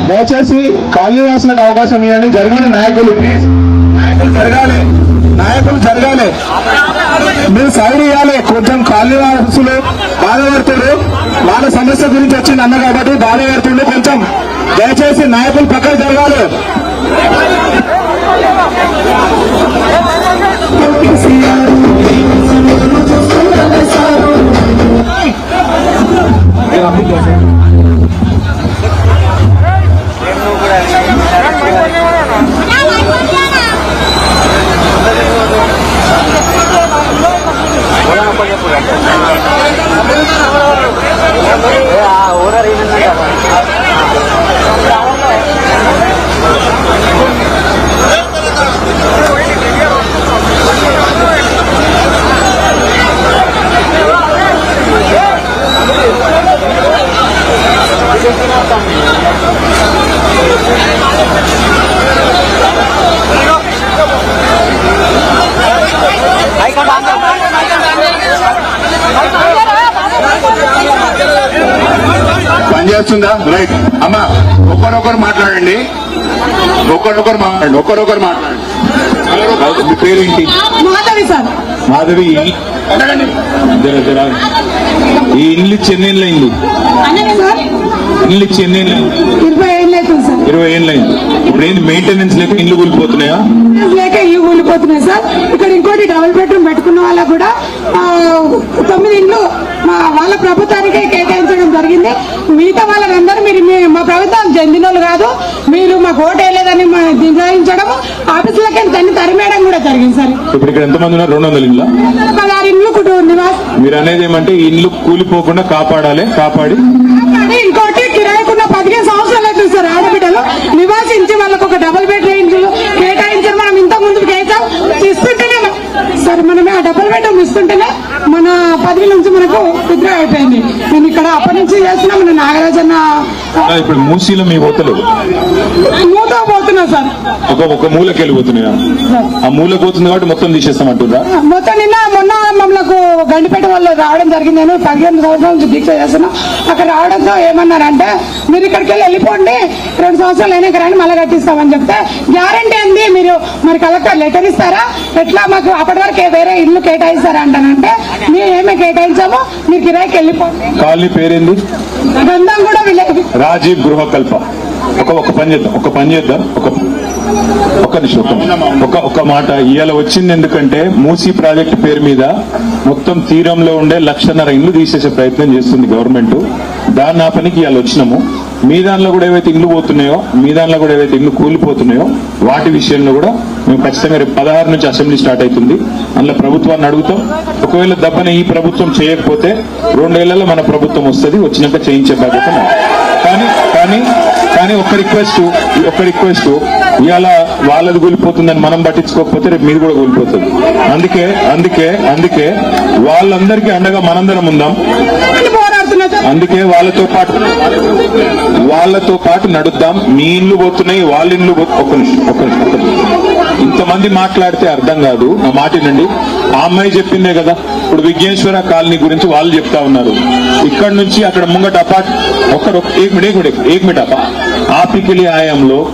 దయచేసి కాలనీ వాసులకు అవకాశం ఇవ్వండి. జరిగిన నాయకులు ప్లీజ్, నాయకులు జరగాలి, మీరు సైడ్ ఇవ్వాలి. కొంచెం కాలనీ వాసులు బాధపడుతున్నారు, వాళ్ళ సమస్య గురించి వచ్చింది అన్న కాబట్టి బాధపడుతుండే. కొంచెం దయచేసి నాయకులు పక్కకు జరగాలి. పనిచేస్తుందా? రైట్ అమ్మా, ఒక్కరొకరు మాట్లాడండి, ఒక్కరొకరు మాట్లాడండి. మీ పేరేంటి? మాధవి సార్. మాధవి, ఈ ఇల్లు చెన్నైలో అయింది. ఇల్లు చెన్నైలో 20 ఏళ్ళు అయింది. ఇప్పుడు ఏంటి మెయింటెనెన్స్ లేక ఇల్లు కూలిపోతున్నాయా? లేక ఇల్లు కూలిపోతున్నాయి సార్. ఇక్కడ ఇంకోటి డబుల్ బెడ్రూమ్ పెట్టుకున్న వాళ్ళకు కూడా 9 ఇండ్లు వాళ్ళ ప్రభుత్వానికే కేటాయించడం జరిగింది. మిగతా వాళ్ళందరూ మీరు మా ప్రభుత్వం చెందిన వాళ్ళు కాదు, మీరు మాకు ఓటు వేయలేదని నిర్ణయించడం, ఆఫీసులకి దాన్ని తరిమేయడం కూడా జరిగింది సార్. ఇప్పుడు ఇక్కడ ఎంతమంది ఉన్నారు? 200 ఇల్లు, 16 ఇండ్లు కుటుంబ నివాసం. మీరు అనేది ఏమంటే ఇల్లు కూలిపోకుండా కాపాడాలి, కాపాడి ఇంకోటి కిరాయికున్న 15 సంవత్సరాలు అవుతుంది సార్. ఆడబిడ్డలు నివాసించి వాళ్ళకు ఒక డబుల్ బెడ్రూమ్ ఇంట్లో కేటాయించారు. మనం ఇంత ముందుకు కేటాం ఇస్తుంటేనే సార్, మనమే ఆ డబుల్ బెడ్రూమ్ ఇస్తుంటేనే మన పదవి నుంచి మనకు విత్డ్రా అయిపోయింది. నేను ఇక్కడ అప్పటి నుంచి చేస్తున్నా. మన నాగరాజన్న ఇప్పుడు మూసీలో మీ పోతలేదు, మూత పోతున్నా సార్. ఒక మూలకి వెళ్ళిపోతున్నాయా? ఆ మూలకి పోతుంది కాబట్టి మొత్తం తీసేస్తామంటుందా? మొత్తం మొన్న మమ్మల్ని గండిపేట వాళ్ళు రావడం జరిగింది. నేను 15 సంవత్సరాల నుంచి దీక్ష చేస్తున్నా. అక్కడ రావడంతో ఏమన్నారంటే, మీరు ఇక్కడికి వెళ్ళిపోండి, 2 సంవత్సరాలు అయినా కానీ మళ్ళీ కట్టిస్తామని చెప్తే, గ్యారంటీ అండి మీరు మరి కలెక్టర్ లెటర్ ఇస్తారా, ఎట్లా మాకు అప్పటి వరకు వేరే ఇల్లు కేటాయిస్తారా అంటానంటే, మేము ఏమే కేటాయించామో మీరు కిరాయికి వెళ్ళిపోండి. కాలనీ పేరేంది? గంధం కూడా విలేజ్ రాజీవ్ గృహకల్ప. ఒక పని చేద్దాం, ఒక నిమిషం, ఒక మాట. ఇవాళ వచ్చింది ఎందుకంటే మూసీ ప్రాజెక్టు పేరు మీద మొత్తం తీరంలో ఉండే 1,50,000 ఇల్లు తీసేసే ప్రయత్నం చేస్తుంది గవర్నమెంట్. దాన్ని ఆ పనికి ఇవాళ వచ్చినాము. మీ దానిలో కూడా ఏవైతే ఇల్లు పోతున్నాయో, మీ దానిలో కూడా ఏవైతే ఇల్లు కూలిపోతున్నాయో వాటి విషయంలో కూడా మేము ఖచ్చితంగా రేపు 16 నుంచి అసెంబ్లీ స్టార్ట్ అవుతుంది. అందులో ప్రభుత్వాన్ని అడుగుతాం. ఒకవేళ దబ్బన ఈ ప్రభుత్వం చేయకపోతే 2 ఏళ్లలో మన ప్రభుత్వం వస్తుంది, వచ్చినాక చేయించే బాధ్యత. కానీ ఒక్క రిక్వెస్ట్, ఇవాళ వాళ్ళది కూలిపోతుందని మనం పట్టించుకోకపోతే రేపు మీరు కూడా కూలిపోతుంది. అందుకే వాళ్ళందరికీ అండగా మనందరం ఉందాం. అందుకే వాళ్ళతో పాటు నడుద్దాం. మీ ఇల్లు పోతున్నాయి, వాళ్ళ ఇల్లు ఒక్క నిమిషం. ఇంతమంది మాట్లాడితే అర్థం కాదు. నా మాటినండి. ఆ అమ్మాయి చెప్పిందే కదా, ఇప్పుడు విఘ్నేశ్వర కాలనీ గురించి వాళ్ళు చెప్తా ఉన్నారు. ఇక్కడ నుంచి అక్కడ ముంగట एक मिनट आप ही के लिए आए हम लोग,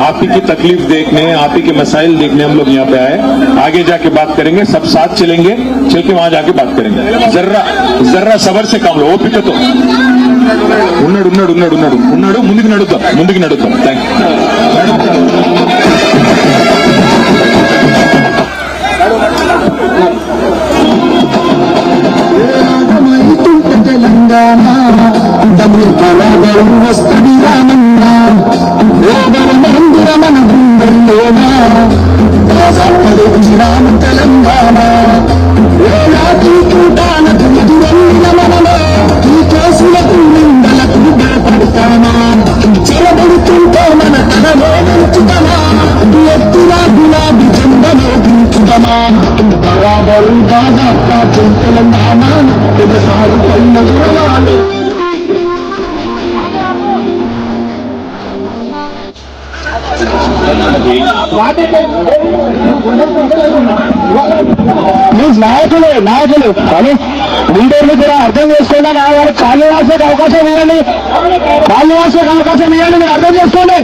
आप ही की तकलीफ देखने, आप ही के मसाइल देखने हम लोग यहाँ पे आए. आगे जाके बात करेंगे, सब साथ चलेंगे, चल के वहां जाके बात करेंगे. जर्रा सबर से काम लो, ओपिक तो ఉన్నాడు ముందుకు నడుద్దాం. థ్యాంక్ తెలంగాణ వస్తది రామన్నా, మన బృందంలోనా రామ తెలంగాణ ఈ కేసులకు నిందలకు భయపడతామా, చెరబడుతుంటే మన తనలో ఉంచుతామా, ఎత్తులా గులాబీ జెండలో దించుతామా, బరాబరు దాదాపు తెలంగాణ సారు పైన గురవాలి. ప్లీజ్ నాయకులు కానీ లీడర్లు కూడా అర్థం చేసుకోండి. వారు కాళ్ళు రాసేకి అవకాశం ఇవ్వండి, కాళ్ళు రాసేకి అవకాశం ఇవ్వండి, మీరు అర్థం చేసుకోండి.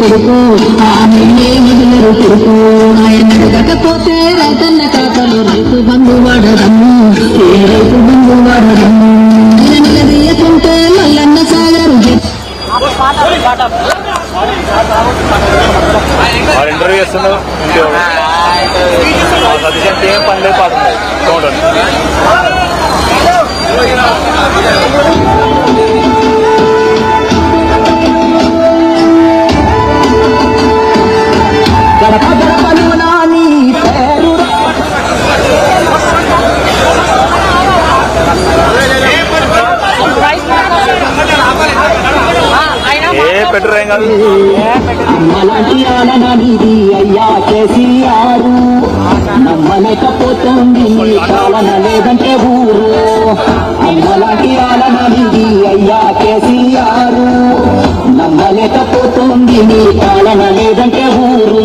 కొడుకు ఆమె వదిలరు కొడుకు ఆయన ఎదగకపోతే రైతన్న కాకలు రైతు బంధు వాడదమ్ము రైతు బంధు వాడదమ్ము తీయకుంటే మల్లన్న సాగరు ఇంటర్వ్యూ చేస్తున్నావు సతీష్ ఏం పని లేదు పాడుతుంది చూడండి పెట్రోల్ ఏం కాదు అమ్మలాంటి ఆలననిది అయ్యా కేసీఆర్ నమ్మలేకపోతుంది పాలన లేదంటే ఊరు అమ్మలాంటి ఆలననిది అయ్యా కేసీఆర్ నమ్మలేకపోతుంది నీ పాలన లేదంటే ఊరు